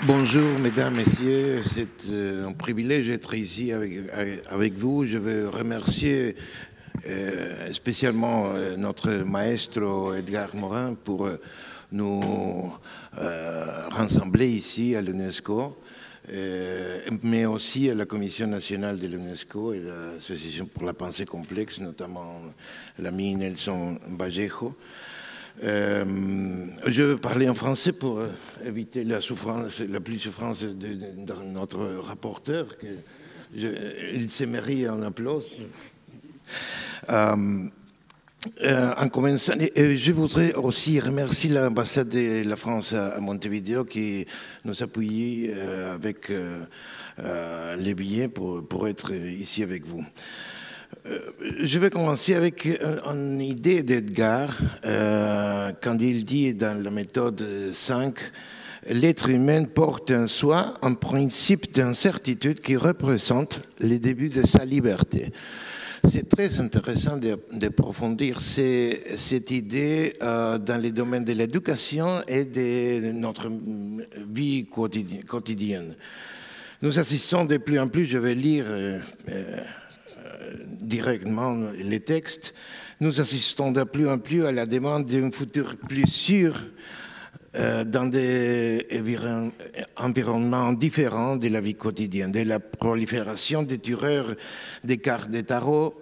Bonjour, mesdames, messieurs. C'est un privilège d'être ici avec vous. Je veux remercier spécialement notre maestro Edgar Morin pour nous rassembler ici à l'UNESCO, mais aussi à la Commission nationale de l'UNESCO et l'Association pour la pensée complexe, notamment l'ami Nelson Vallejo. Je vais parler en français pour éviter la souffrance, la plus souffrance de notre rapporteur. Il se mérite un applaudissement. En commençant, je voudrais aussi remercier l'ambassade de la France à Montevideo qui nous appuie avec les billets pour être ici avec vous. Je vais commencer avec une idée d'Edgar quand il dit dans la méthode 5 « L'être humain porte en soi un principe d'incertitude qui représente les débuts de sa liberté ». C'est très intéressant d'approfondir cette idée dans les domaines de l'éducation et de notre vie quotidienne. Nous assistons de plus en plus, je vais lire directement les textes, nous assistons de plus en plus à la demande d'un futur plus sûr dans des environnements différents de la vie quotidienne, de la prolifération des tireurs des cartes de tarot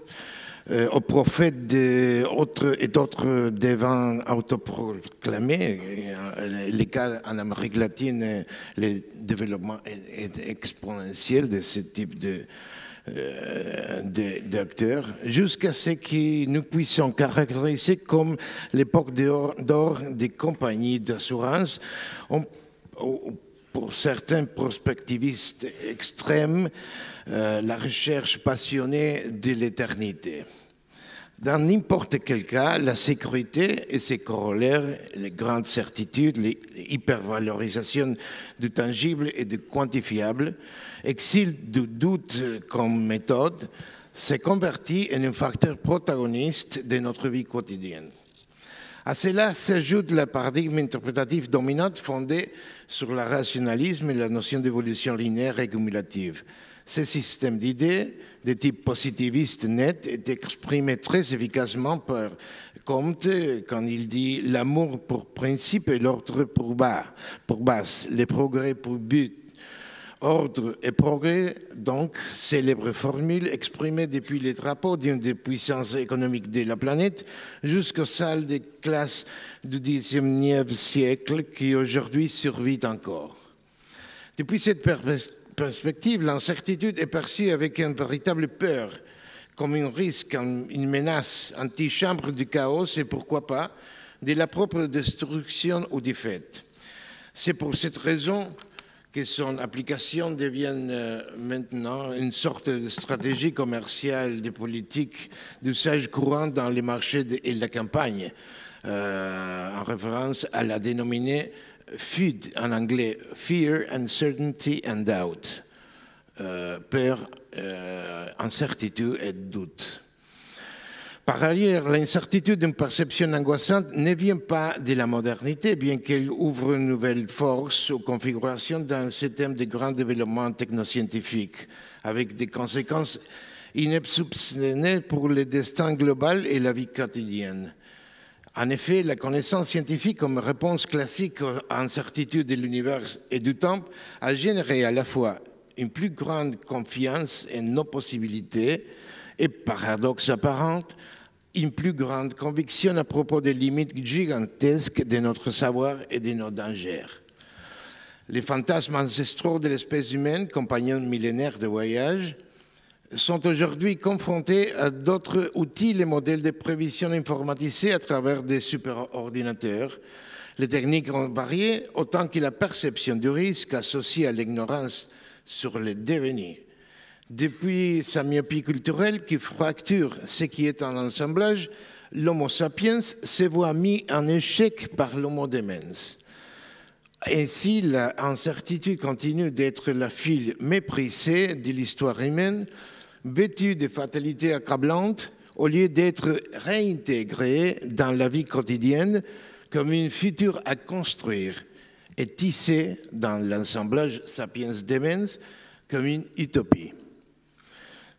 au prophète d'autres devants autoproclamés. Les cas en Amérique latine, le développement est exponentiel de ce type d'acteurs, jusqu'à ce que nous puissions caractériser comme l'époque d'or des compagnies d'assurance, pour certains prospectivistes extrêmes, la recherche passionnée de l'éternité. Dans n'importe quel cas, la sécurité et ses corollaires, les grandes certitudes, l'hypervalorisation du tangible et du quantifiable, exil du doute comme méthode, s'est converti en un facteur protagoniste de notre vie quotidienne. À cela s'ajoute le paradigme interprétatif dominant fondé sur le rationalisme et la notion d'évolution linéaire et cumulative. Ce système d'idées de type positiviste net est exprimé très efficacement par Comte quand il dit « l'amour pour principe et l'ordre pour base, les progrès pour but ». Ordre et progrès, donc, célèbre formule exprimée depuis les drapeaux d'une des puissances économiques de la planète jusqu'aux salles de classe du XIXe siècle qui aujourd'hui survit encore. Depuis cette perspective, l'incertitude est perçue avec une véritable peur, comme un risque, une menace, antichambre du chaos et pourquoi pas de la propre destruction ou défaite. C'est pour cette raison que son application devient maintenant une sorte de stratégie commerciale de politique d'usage courant dans les marchés et la campagne, en référence à la dénominée FUD en anglais, Fear, Uncertainty and Doubt, peur, incertitude et doute. Par ailleurs, l'incertitude d'une perception angoissante ne vient pas de la modernité, bien qu'elle ouvre une nouvelle force aux configurations d'un système de grand développement technoscientifique, avec des conséquences insoupçonnées pour le destin global et la vie quotidienne. En effet, la connaissance scientifique comme réponse classique à l'incertitude de l'univers et du temps a généré à la fois une plus grande confiance en nos possibilités et, paradoxe apparent, une plus grande conviction à propos des limites gigantesques de notre savoir et de nos dangers. Les fantasmes ancestraux de l'espèce humaine, compagnons millénaires de voyage, sont aujourd'hui confrontés à d'autres outils et modèles de prévision informatisés à travers des superordinateurs. Les techniques ont varié autant que la perception du risque associée à l'ignorance sur le devenir. Depuis sa myopie culturelle qui fracture ce qui est un assemblage, l'Homo sapiens se voit mis en échec par l'Homo demens. Ainsi, l'incertitude continue d'être la file méprisée de l'histoire humaine, vêtue de fatalités accablantes, au lieu d'être réintégrée dans la vie quotidienne comme une future à construire est tissée dans l'assemblage Sapiens-Demens comme une utopie.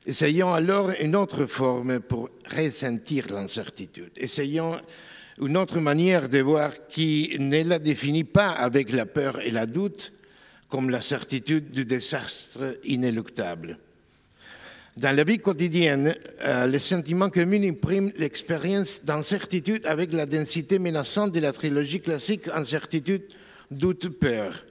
Essayons alors une autre forme pour ressentir l'incertitude. Essayons une autre manière de voir qui ne la définit pas avec la peur et la doute comme la certitude du désastre inéluctable. Dans la vie quotidienne, le sentiment commun imprime l'expérience d'incertitude avec la densité menaçante de la trilogie classique incertitude, doute, peur,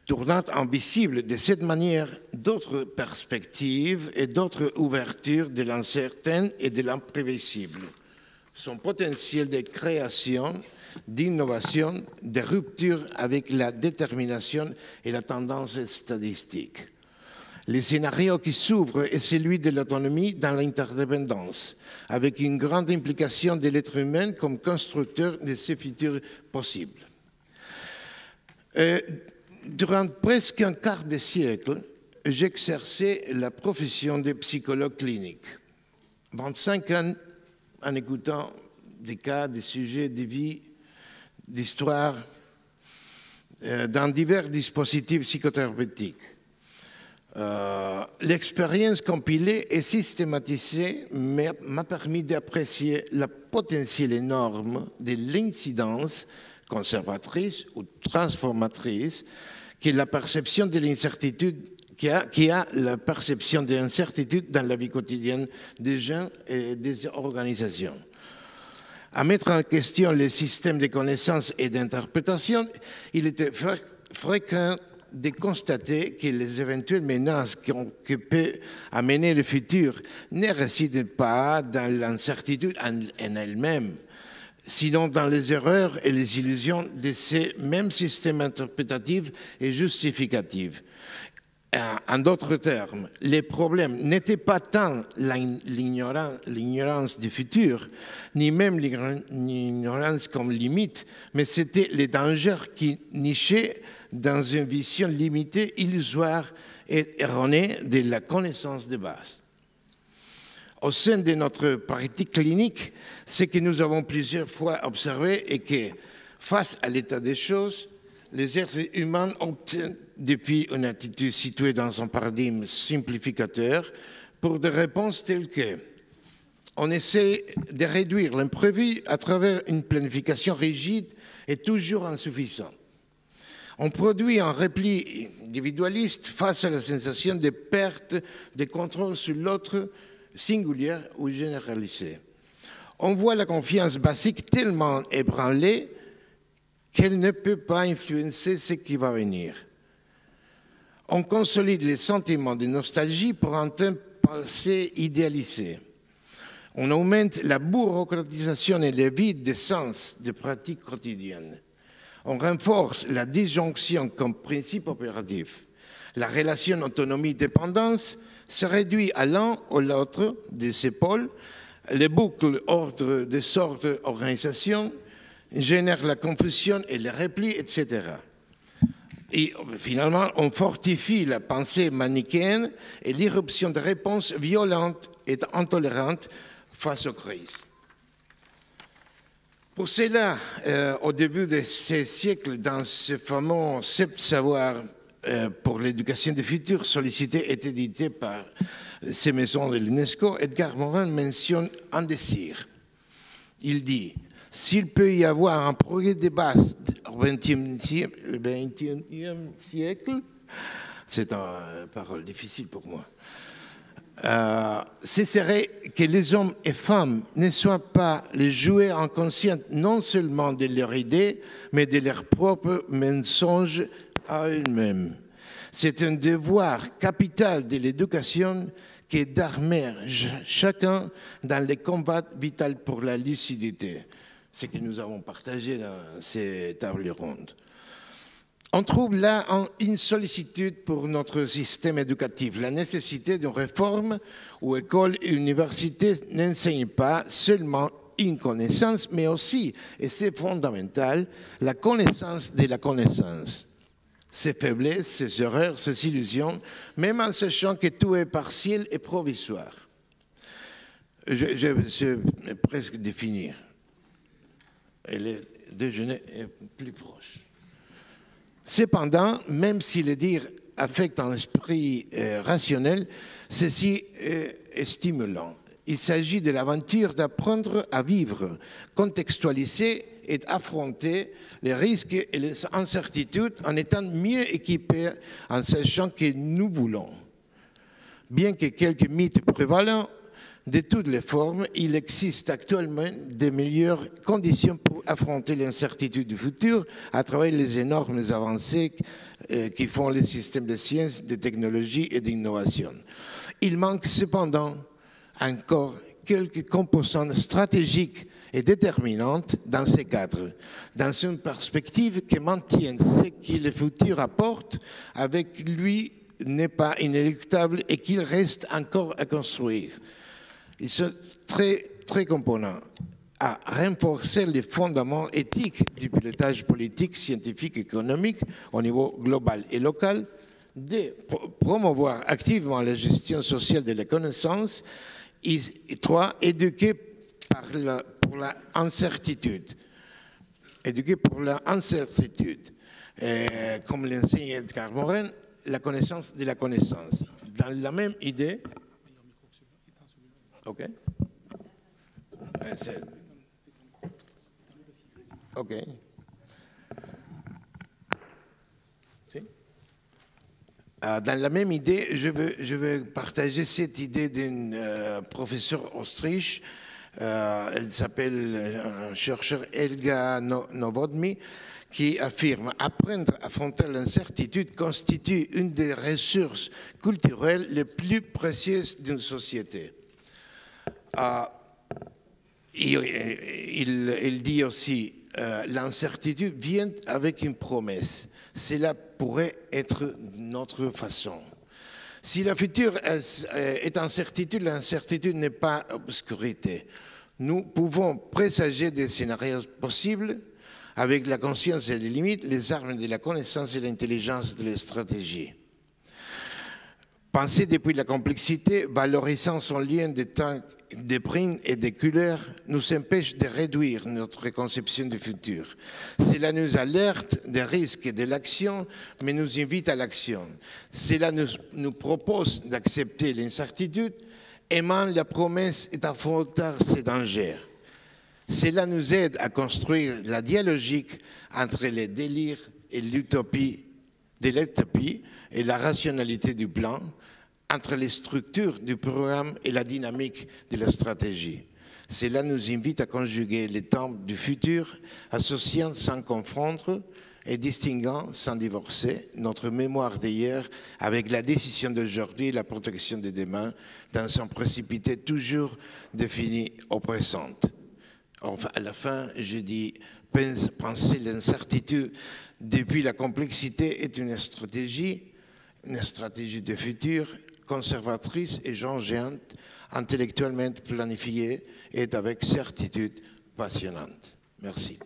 tournant invisible de cette manière d'autres perspectives et d'autres ouvertures de l'incertain et de l'imprévisible. Son potentiel de création, d'innovation, de rupture avec la détermination et la tendance statistique. Le scénario qui s'ouvre est celui de l'autonomie dans l'interdépendance, avec une grande implication de l'être humain comme constructeur de ce futur possible. Durant presque un quart de siècle, j'exerçais la profession de psychologue clinique. 25 ans en écoutant des cas, des sujets, des vies, d'histoires, dans divers dispositifs psychothérapeutiques. L'expérience compilée et systématisée m'a permis d'apprécier la potentiel énorme de l'incidence conservatrice ou transformatrice qui est la perception de l'incertitude, qui a la perception de l'incertitude dans la vie quotidienne des gens et des organisations. À mettre en question les systèmes de connaissances et d'interprétation, il était fréquent de constater que les éventuelles menaces que peut amener le futur ne résident pas dans l'incertitude en elle-même, sinon dans les erreurs et les illusions de ces mêmes systèmes interprétatifs et justificatifs. En d'autres termes, les problèmes n'étaient pas tant l'ignorance du futur, ni même l'ignorance comme limite, mais c'était les dangers qui nichaient dans une vision limitée, illusoire et erronée de la connaissance de base. Au sein de notre pratique clinique, ce que nous avons plusieurs fois observé est que, face à l'état des choses, les êtres humains optent depuis une attitude située dans un paradigme simplificateur pour des réponses telles que on essaie de réduire l'imprévu à travers une planification rigide et toujours insuffisante. On produit un repli individualiste face à la sensation de perte de contrôle sur l'autre singulière ou généralisée. On voit la confiance basique tellement ébranlée qu'elle ne peut pas influencer ce qui va venir. On consolide les sentiments de nostalgie pour un temps passé idéalisé. On augmente la bureaucratisation et le vide de sens des pratiques quotidiennes. On renforce la disjonction comme principe opératif. La relation autonomie-dépendance se réduit à l'un ou l'autre de ces pôles. Les boucles ordre-désordre-organisation génèrent la confusion et le repli, etc. Et finalement, on fortifie la pensée manichéenne et l'irruption de réponses violentes et intolérantes face aux crises. Pour cela, au début de ce siècle, dans ce fameux savoir pour l'éducation du futur sollicité et édité par ces maisons de l'UNESCO, Edgar Morin mentionne un désir. Il dit « S'il peut y avoir un projet de base au XXIe siècle », c'est une parole difficile pour moi, ce serait que les hommes et femmes ne soient pas les jouets inconscients non seulement de leurs idées, mais de leurs propres mensonges à eux-mêmes. C'est un devoir capital de l'éducation qui est d'armer chacun dans les combats vitaux pour la lucidité, ce que nous avons partagé dans ces tables rondes. On trouve là une sollicitude pour notre système éducatif, la nécessité d'une réforme où écoles et universités n'enseignent pas seulement une connaissance, mais aussi, et c'est fondamental, la connaissance de la connaissance. Ses faiblesses, ses erreurs, ses illusions, même en sachant que tout est partiel et provisoire. Je vais presque définir. Et le déjeuner est plus proche. Cependant, même si le dire affecte un esprit rationnel, ceci est stimulant. Il s'agit de l'aventure d'apprendre à vivre, contextualiser et affronter les risques et les incertitudes en étant mieux équipés, en sachant que nous voulons. Bien que quelques mythes prévalent, de toutes les formes, il existe actuellement de meilleures conditions pour affronter l'incertitude du futur à travers les énormes avancées qui font les systèmes de sciences, de technologie et d'innovation. Il manque cependant encore quelques composantes stratégiques et déterminantes dans ces cadres, dans une perspective qui maintienne ce que le futur apporte avec lui n'est pas inéluctable et qu'il reste encore à construire. Ils sont très components à renforcer les fondements éthiques du pilotage politique, scientifique, économique au niveau global et local, de promouvoir activement la gestion sociale de la connaissance, et 3, éduquer pour la incertitude. Éduquer pour la incertitude. Comme l'enseigne Edgar Morin, la connaissance de la connaissance. Dans la même idée, OK. OK. Dans la même idée, je veux partager cette idée d'une professeure autriche. Elle s'appelle un chercheur Helga Novotny, qui affirme « Apprendre à affronter l'incertitude constitue une des ressources culturelles les plus précieuses d'une société ». Il dit aussi l'incertitude vient avec une promesse. Cela pourrait être notre façon. Si le futur est incertitude, l'incertitude n'est pas obscurité. Nous pouvons présager des scénarios possibles avec la conscience et les limites, les armes de la connaissance et l'intelligence de la stratégie. Penser depuis la complexité, valorisant son lien de temps, des primes et des couleurs, nous empêche de réduire notre conception du futur. Cela nous alerte des risques de l'action, mais nous invite à l'action. Cela nous propose d'accepter l'incertitude, aimant la promesse et d'affronter ces dangers. Cela nous aide à construire la dialogique entre les délires et l'utopie et la rationalité du plan, entre les structures du programme et la dynamique de la stratégie. Cela nous invite à conjuguer les temps du futur, associant sans confondre et distinguant sans divorcer notre mémoire d'hier avec la décision d'aujourd'hui et la protection de demain dans un précipité toujours défini au présent. Enfin, à la fin, je dis, penser l'incertitude depuis la complexité est une stratégie de futur conservatrice et changeante, intellectuellement planifiée et avec certitude passionnante. Merci.